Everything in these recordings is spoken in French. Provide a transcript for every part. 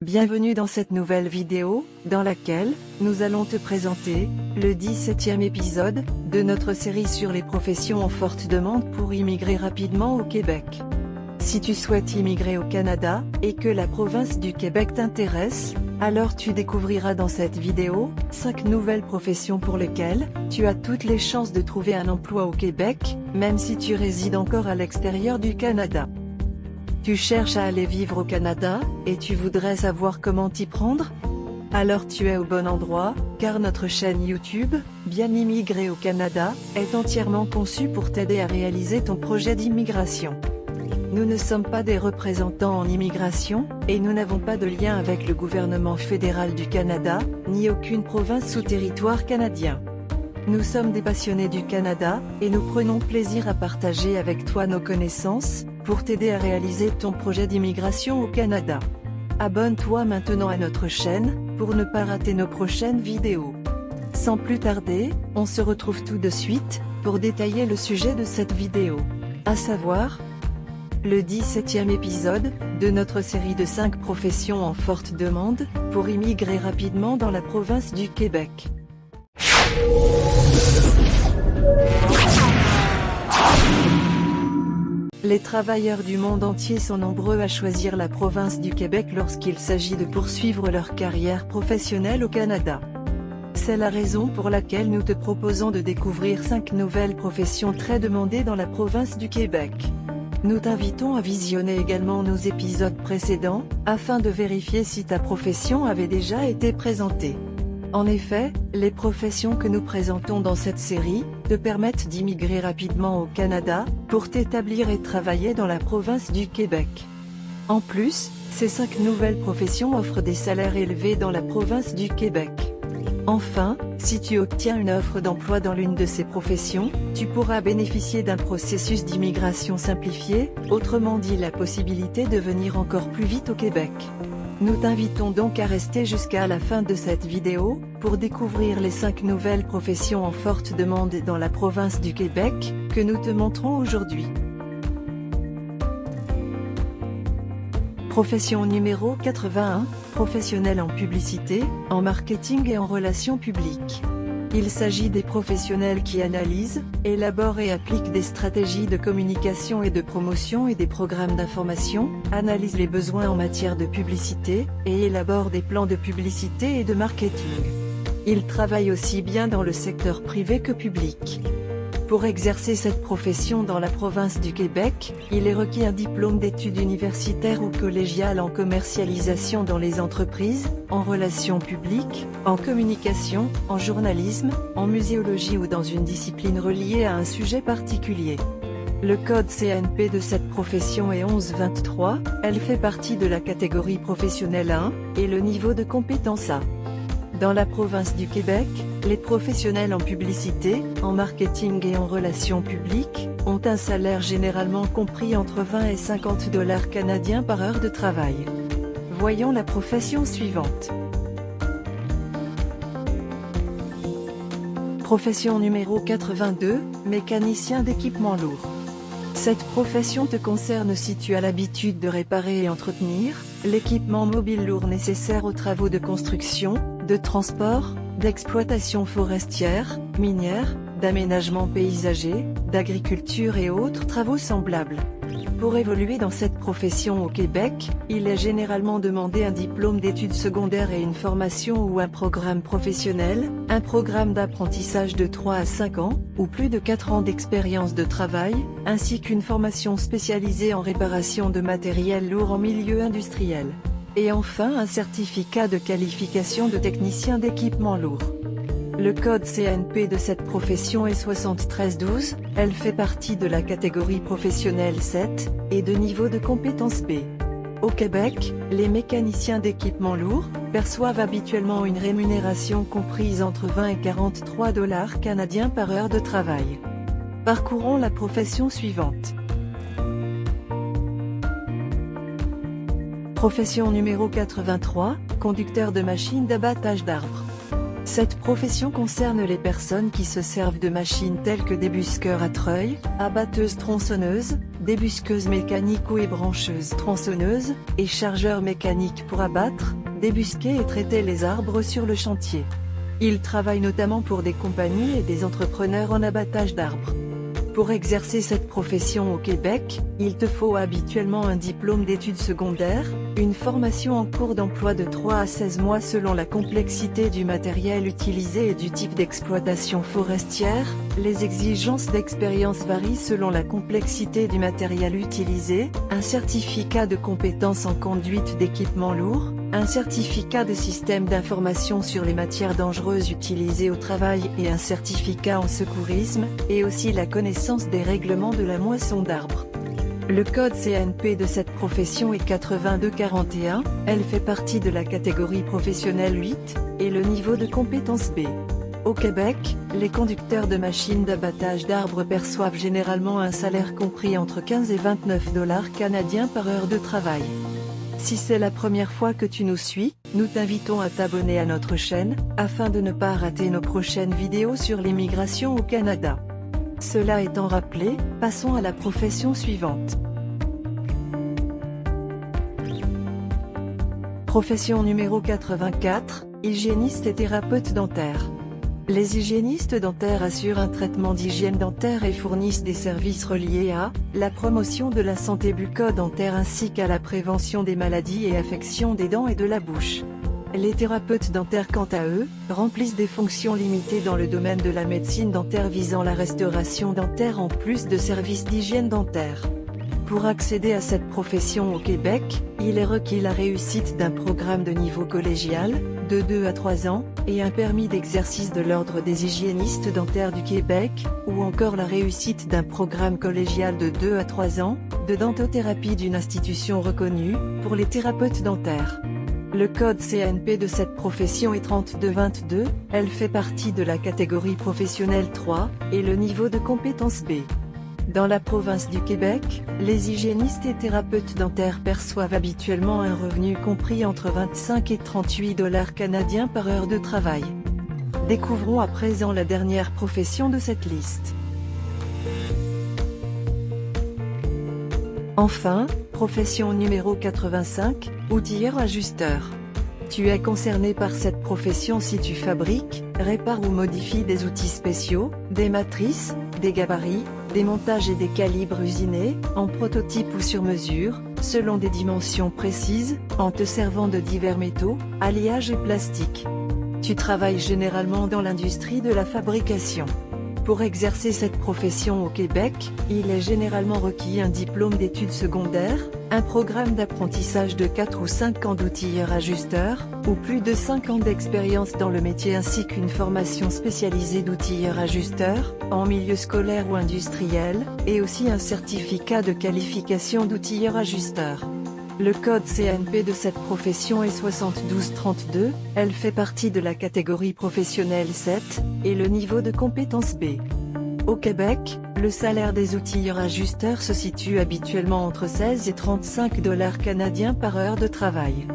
Bienvenue dans cette nouvelle vidéo, dans laquelle, nous allons te présenter, le 17e épisode, de notre série sur les professions en forte demande pour immigrer rapidement au Québec. Si tu souhaites immigrer au Canada, et que la province du Québec t'intéresse, alors tu découvriras dans cette vidéo, 5 nouvelles professions pour lesquelles, tu as toutes les chances de trouver un emploi au Québec, même si tu résides encore à l'extérieur du Canada. Tu cherches à aller vivre au Canada, et tu voudrais savoir comment t'y prendre? Alors tu es au bon endroit, car notre chaîne YouTube, Bien immigrer au Canada, est entièrement conçue pour t'aider à réaliser ton projet d'immigration. Nous ne sommes pas des représentants en immigration, et nous n'avons pas de lien avec le gouvernement fédéral du Canada, ni aucune province ou territoire canadien. Nous sommes des passionnés du Canada, et nous prenons plaisir à partager avec toi nos connaissances, pour t'aider à réaliser ton projet d'immigration au Canada. Abonne-toi maintenant à notre chaîne, pour ne pas rater nos prochaines vidéos. Sans plus tarder, on se retrouve tout de suite, pour détailler le sujet de cette vidéo. À savoir, le 17e épisode, de notre série de 5 professions en forte demande, pour immigrer rapidement dans la province du Québec. Les travailleurs du monde entier sont nombreux à choisir la province du Québec lorsqu'il s'agit de poursuivre leur carrière professionnelle au Canada. C'est la raison pour laquelle nous te proposons de découvrir 5 nouvelles professions très demandées dans la province du Québec. Nous t'invitons à visionner également nos épisodes précédents, afin de vérifier si ta profession avait déjà été présentée. En effet, les professions que nous présentons dans cette série, te permettent d'immigrer rapidement au Canada, pour t'établir et travailler dans la province du Québec. En plus, ces 5 nouvelles professions offrent des salaires élevés dans la province du Québec. Enfin, si tu obtiens une offre d'emploi dans l'une de ces professions, tu pourras bénéficier d'un processus d'immigration simplifié, autrement dit la possibilité de venir encore plus vite au Québec. Nous t'invitons donc à rester jusqu'à la fin de cette vidéo, pour découvrir les 5 nouvelles professions en forte demande dans la province du Québec, que nous te montrons aujourd'hui. Profession numéro 81, professionnel en publicité, en marketing et en relations publiques. Il s'agit des professionnels qui analysent, élaborent et appliquent des stratégies de communication et de promotion et des programmes d'information, analysent les besoins en matière de publicité, et élaborent des plans de publicité et de marketing. Ils travaillent aussi bien dans le secteur privé que public. Pour exercer cette profession dans la province du Québec, il est requis un diplôme d'études universitaires ou collégiales en commercialisation dans les entreprises, en relations publiques, en communication, en journalisme, en muséologie ou dans une discipline reliée à un sujet particulier. Le code CNP de cette profession est 1123, elle fait partie de la catégorie professionnelle 1, et le niveau de compétence A. Dans la province du Québec, les professionnels en publicité, en marketing et en relations publiques, ont un salaire généralement compris entre 20 et 50 $ canadiens par heure de travail. Voyons la profession suivante. Profession numéro 82, mécanicien d'équipement lourd. Cette profession te concerne si tu as l'habitude de réparer et entretenir l'équipement mobile lourd nécessaire aux travaux de construction, de transport, d'exploitation forestière, minière, d'aménagement paysager, d'agriculture et autres travaux semblables. Pour évoluer dans cette profession au Québec, il est généralement demandé un diplôme d'études secondaires et une formation ou un programme professionnel, un programme d'apprentissage de 3 à 5 ans, ou plus de 4 ans d'expérience de travail, ainsi qu'une formation spécialisée en réparation de matériel lourd en milieu industriel. Et enfin un certificat de qualification de technicien d'équipement lourd. Le code CNP de cette profession est 7312, elle fait partie de la catégorie professionnelle 7, et de niveau de compétence B. Au Québec, les mécaniciens d'équipement lourd perçoivent habituellement une rémunération comprise entre 20 et 43 $ canadiens par heure de travail. Parcourons la profession suivante. Profession numéro 83, conducteur de machine d'abattage d'arbres. Cette profession concerne les personnes qui se servent de machines telles que débusqueurs à treuil, abatteuses tronçonneuses, débusqueuses mécaniques ou ébrancheuses tronçonneuses, et chargeurs mécaniques pour abattre, débusquer et traiter les arbres sur le chantier. Ils travaillent notamment pour des compagnies et des entrepreneurs en abattage d'arbres. Pour exercer cette profession au Québec, il te faut habituellement un diplôme d'études secondaires, une formation en cours d'emploi de 3 à 16 mois selon la complexité du matériel utilisé et du type d'exploitation forestière. Les exigences d'expérience varient selon la complexité du matériel utilisé, un certificat de compétence en conduite d'équipements lourds, un certificat de système d'information sur les matières dangereuses utilisées au travail et un certificat en secourisme, et aussi la connaissance des règlements de la moisson d'arbres. Le code CNP de cette profession est 8241, elle fait partie de la catégorie professionnelle 8, et le niveau de compétence B. Au Québec, les conducteurs de machines d'abattage d'arbres perçoivent généralement un salaire compris entre 15 et 29 $ canadiens par heure de travail. Si c'est la première fois que tu nous suis, nous t'invitons à t'abonner à notre chaîne, afin de ne pas rater nos prochaines vidéos sur l'immigration au Canada. Cela étant rappelé, passons à la profession suivante. Profession numéro 84, hygiéniste et thérapeute dentaire. Les hygiénistes dentaires assurent un traitement d'hygiène dentaire et fournissent des services reliés à la promotion de la santé bucco-dentaire ainsi qu'à la prévention des maladies et affections des dents et de la bouche. Les thérapeutes dentaires quant à eux, remplissent des fonctions limitées dans le domaine de la médecine dentaire visant la restauration dentaire en plus de services d'hygiène dentaire. Pour accéder à cette profession au Québec, il est requis la réussite d'un programme de niveau collégial, de 2 à 3 ans, et un permis d'exercice de l'Ordre des hygiénistes dentaires du Québec, ou encore la réussite d'un programme collégial de 2 à 3 ans, de dentothérapie d'une institution reconnue, pour les thérapeutes dentaires. Le code CNP de cette profession est 3222, elle fait partie de la catégorie professionnelle 3, et le niveau de compétence B. Dans la province du Québec, les hygiénistes et thérapeutes dentaires perçoivent habituellement un revenu compris entre 25 et 38 $ canadiens par heure de travail. Découvrons à présent la dernière profession de cette liste. Enfin, profession numéro 85, outilleur-ajusteur. Tu es concerné par cette profession si tu fabriques, répares ou modifies des outils spéciaux, des matrices, des gabarits, des montages et des calibres usinés, en prototype ou sur mesure, selon des dimensions précises, en te servant de divers métaux, alliages et plastiques. Tu travailles généralement dans l'industrie de la fabrication. Pour exercer cette profession au Québec, il est généralement requis un diplôme d'études secondaires, un programme d'apprentissage de 4 ou 5 ans d'outilleur-ajusteur, ou plus de 5 ans d'expérience dans le métier ainsi qu'une formation spécialisée d'outilleur-ajusteur, en milieu scolaire ou industriel, et aussi un certificat de qualification d'outilleur-ajusteur. Le code CNP de cette profession est 7232, elle fait partie de la catégorie professionnelle 7, et le niveau de compétence B. Au Québec, le salaire des outilleurs-ajusteurs se situe habituellement entre 16 et 35 $ canadiens par heure de travail.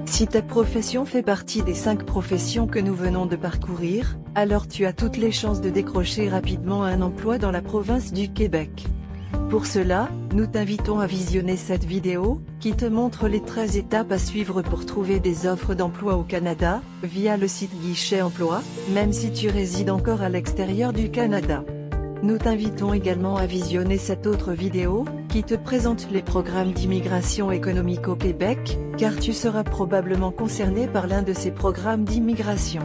Si ta profession fait partie des 5 professions que nous venons de parcourir, alors tu as toutes les chances de décrocher rapidement un emploi dans la province du Québec. Pour cela, nous t'invitons à visionner cette vidéo, qui te montre les 13 étapes à suivre pour trouver des offres d'emploi au Canada, via le site Guichet Emploi, même si tu résides encore à l'extérieur du Canada. Nous t'invitons également à visionner cette autre vidéo, qui te présente les programmes d'immigration économique au Québec, car tu seras probablement concerné par l'un de ces programmes d'immigration.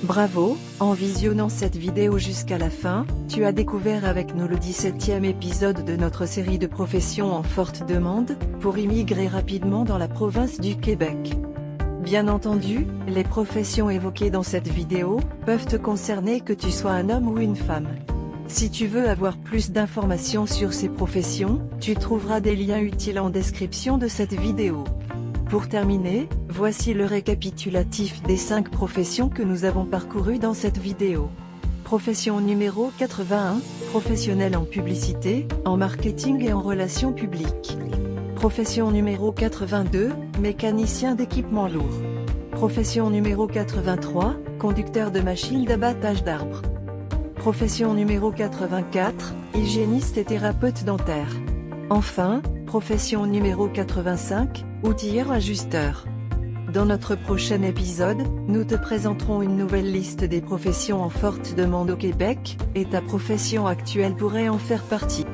Bravo, en visionnant cette vidéo jusqu'à la fin, tu as découvert avec nous le 17e épisode de notre série de professions en forte demande, pour immigrer rapidement dans la province du Québec. Bien entendu, les professions évoquées dans cette vidéo, peuvent te concerner que tu sois un homme ou une femme. Si tu veux avoir plus d'informations sur ces professions, tu trouveras des liens utiles en description de cette vidéo. Pour terminer, voici le récapitulatif des 5 professions que nous avons parcourues dans cette vidéo. Profession numéro 81, professionnel en publicité, en marketing et en relations publiques. Profession numéro 82, mécanicien d'équipement lourd. Profession numéro 83, conducteur de machines d'abattage d'arbres. Profession numéro 84, hygiéniste et thérapeute dentaire. Enfin, profession numéro 85, outilleur-ajusteur. Dans notre prochain épisode, nous te présenterons une nouvelle liste des professions en forte demande au Québec, et ta profession actuelle pourrait en faire partie.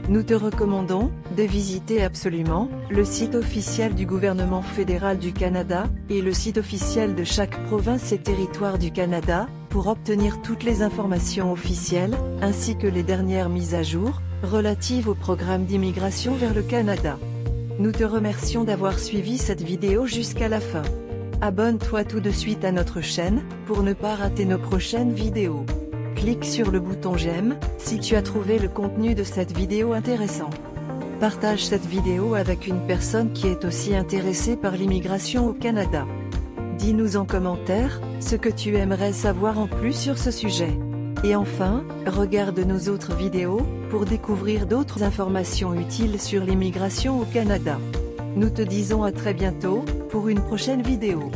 Nous te recommandons de visiter absolument le site officiel du gouvernement fédéral du Canada, et le site officiel de chaque province et territoire du Canada, pour obtenir toutes les informations officielles, ainsi que les dernières mises à jour, relatives au programme d'immigration vers le Canada. Nous te remercions d'avoir suivi cette vidéo jusqu'à la fin. Abonne-toi tout de suite à notre chaîne, pour ne pas rater nos prochaines vidéos. Clique sur le bouton j'aime, si tu as trouvé le contenu de cette vidéo intéressant. Partage cette vidéo avec une personne qui est aussi intéressée par l'immigration au Canada. Dis-nous en commentaire, ce que tu aimerais savoir en plus sur ce sujet. Et enfin, regarde nos autres vidéos, pour découvrir d'autres informations utiles sur l'immigration au Canada. Nous te disons à très bientôt, pour une prochaine vidéo.